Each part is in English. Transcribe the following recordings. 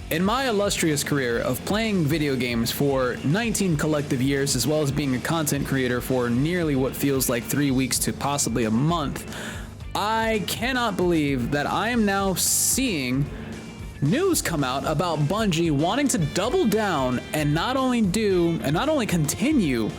In my illustrious career of playing video games for 19 collective years, as well as being a content creator for nearly what feels like 3 weeks to possibly a month, I cannot believe that I am now seeing news come out about Bungie wanting to double down and not only continue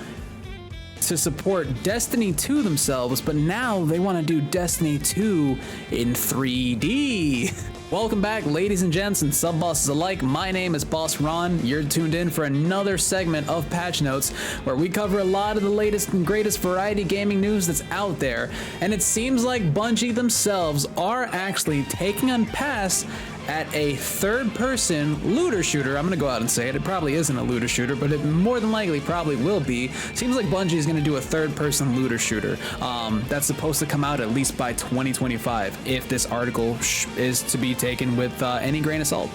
to support Destiny 2 themselves, but now they want to do Destiny 2 in 3D. Welcome back, ladies and gents and sub-bosses alike. My name is Boss Ron. You're tuned in for another segment of Patch Notes, where we cover a lot of the latest and greatest variety gaming news that's out there. And it seems like Bungie themselves are actually taking on pass at a third-person looter shooter. I'm gonna go out and say it. It probably isn't a looter shooter, but it more than likely probably will be. Seems like Bungie is gonna do a third-person looter shooter. That's supposed to come out at least by 2025, if this article is to be taken with any grain of salt.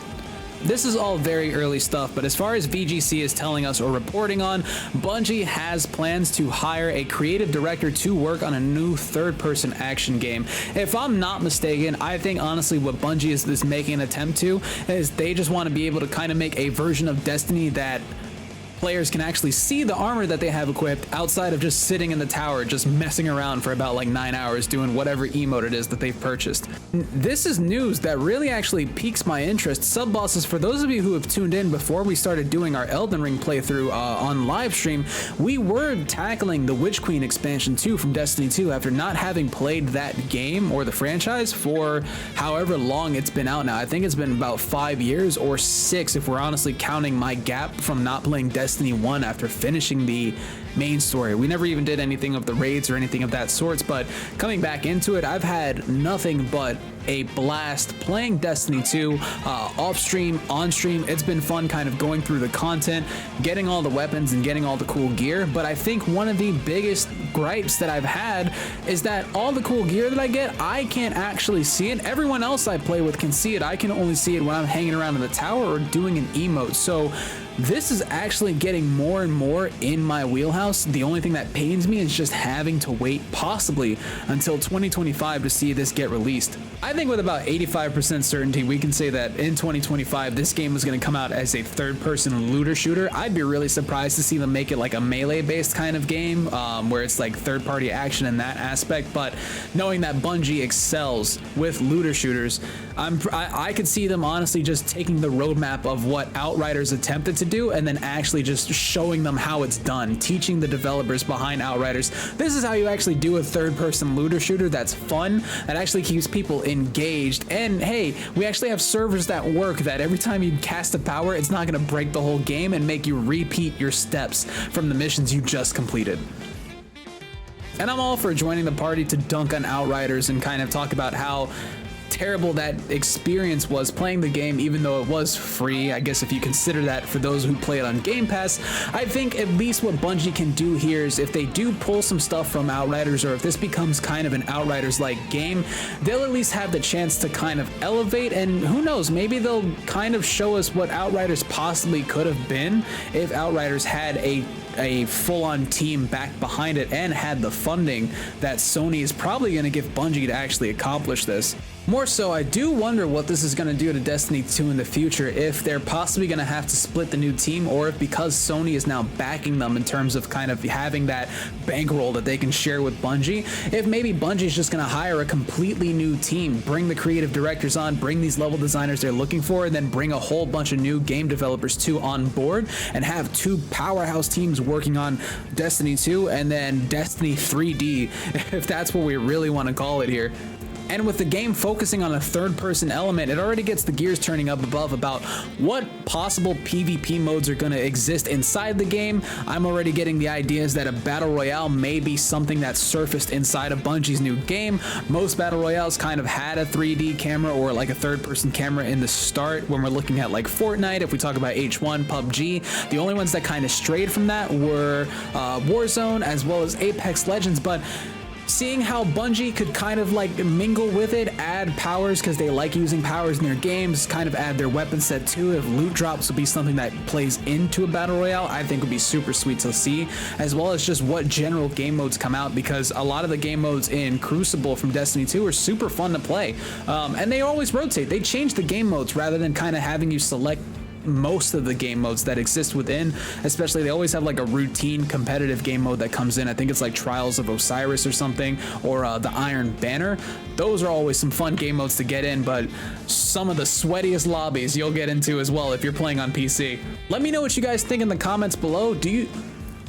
This is all very early stuff, but as far as VGC is telling us or reporting on, Bungie has plans to hire a creative director to work on a new third-person action game. If I'm not mistaken, I think honestly what Bungie is making an attempt to is they just want to be able to kind of make a version of Destiny that players can actually see the armor that they have equipped outside of just sitting in the tower just messing around for about like 9 hours doing whatever emote it is that they've purchased. This is news that really actually piques my interest. Sub-bosses, for those of you who have tuned in before we started doing our Elden Ring playthrough on live stream, we were tackling the Witch Queen expansion 2 from Destiny 2 after not having played that game or the franchise for however long it's been out now. I think it's been about 5 years or 6 if we're honestly counting my gap from not playing Destiny 1 after finishing the main story. We never even did anything of the raids or anything of that sorts, but coming back into it, I've had nothing but a blast playing Destiny 2 off stream, on stream. It's been fun kind of going through the content, getting all the weapons and getting all the cool gear. But I think one of the biggest gripes that I've had is that all the cool gear that I get, I can't actually see it. Everyone else I play with can see it. I can only see it when I'm hanging around in the tower or doing an emote. So this is actually getting more and more in my wheelhouse. The only thing that pains me is just having to wait possibly until 2025 to see this get released. I think with about 85% certainty, we can say that in 2025, this game is going to come out as a third-person looter shooter. I'd be really surprised to see them make it like a melee-based kind of game, where it's like third-party action in that aspect. But knowing that Bungie excels with looter shooters, I could see them honestly just taking the roadmap of what Outriders attempted to do and then actually just showing them how it's done, teaching the developers behind Outriders, this is how you actually do a third-person looter shooter that's fun, that actually keeps people engaged. And hey, we actually have servers that work that every time you cast a power, it's not going to break the whole game and make you repeat your steps from the missions you just completed. And I'm all for joining the party to dunk on Outriders and kind of talk about how terrible that experience was playing the game, even though it was free. I guess if you consider that for those who play it on Game Pass, I think at least what Bungie can do here is if they do pull some stuff from Outriders, or if this becomes kind of an Outriders-like game, they'll at least have the chance to kind of elevate, and who knows, maybe they'll kind of show us what Outriders possibly could have been if Outriders had a full-on team back behind it and had the funding that Sony is probably going to give Bungie to actually accomplish this. More so, I do wonder what this is going to do to Destiny 2 in the future, if they're possibly going to have to split the new team, or if because Sony is now backing them in terms of kind of having that bankroll that they can share with Bungie, if maybe Bungie is just going to hire a completely new team, bring the creative directors on, bring these level designers they're looking for, and then bring a whole bunch of new game developers too on board, and have two powerhouse teams working on Destiny 2 and then Destiny 3D, if that's what we really want to call it here. And with the game focusing on a third-person element, it already gets the gears turning up above about what possible PvP modes are going to exist inside the game. I'm already getting the ideas that a Battle Royale may be something that's surfaced inside of Bungie's new game. Most Battle Royales kind of had a 3D camera or like a third-person camera in the start when we're looking at like Fortnite. If we talk about H1, PUBG, the only ones that kind of strayed from that were Warzone as well as Apex Legends. But seeing how Bungie could kind of like mingle with it, add powers because they like using powers in their games, kind of add their weapon set too. If loot drops would be something that plays into a battle royale, I think would be super sweet to see, as well as just what general game modes come out, because a lot of the game modes in Crucible from Destiny 2 are super fun to play, and they always rotate. They change the game modes rather than kind of having you select most of the game modes that exist within. Especially, they always have like a routine competitive game mode that comes in. I think it's like Trials of Osiris or something, or the Iron Banner. Those are always some fun game modes to get in, but some of the sweatiest lobbies you'll get into as well if you're playing on PC. Let me know what you guys think in the comments below.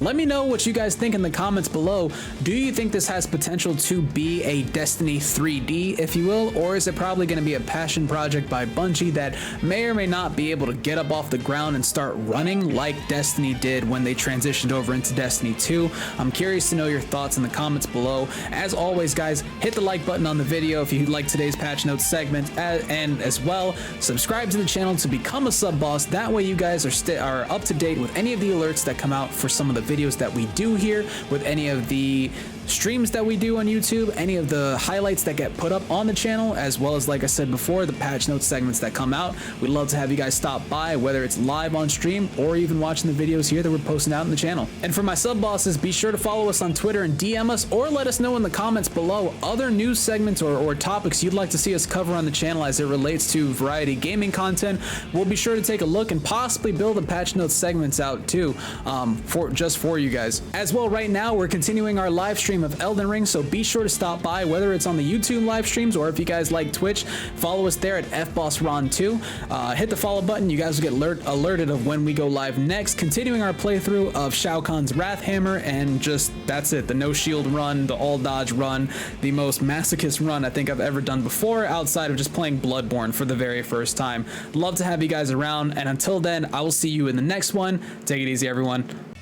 Let me know what you guys think in the comments below. Do you think this has potential to be a Destiny 3D, if you will, or is it probably going to be a passion project by Bungie that may or may not be able to get up off the ground and start running like Destiny did when they transitioned over into Destiny 2? I'm curious to know your thoughts in the comments below. As always, guys, hit the like button on the video if you like today's patch notes segment, and as well, subscribe to the channel to become a sub boss. That way you guys are up to date with any of the alerts that come out for some of the videos that we do here, with any of the streams that we do on YouTube, any of the highlights that get put up on the channel, as well as, like I said before, the patch notes segments that come out. We'd love to have you guys stop by, whether it's live on stream or even watching the videos here that we're posting out in the channel. And for my sub bosses, be sure to follow us on Twitter and DM us, or let us know in the comments below other news segments or topics you'd like to see us cover on the channel as it relates to variety gaming content. We'll be sure to take a look and possibly build a patch notes segments out too, for you guys. As well, right now we're continuing our live stream of Elden Ring, so be sure to stop by, whether it's on the YouTube live streams or if you guys like Twitch, follow us there at FBossRon2. Hit the follow button, you guys will get alerted of when we go live next, continuing our playthrough of Shao Kahn's Wrathhammer, and just that's it, the no shield run, the all dodge run, the most masochist run I think I've ever done before, outside of just playing Bloodborne for the very first time. Love to have you guys around, and until then, I will see you in the next one. Take it easy, everyone.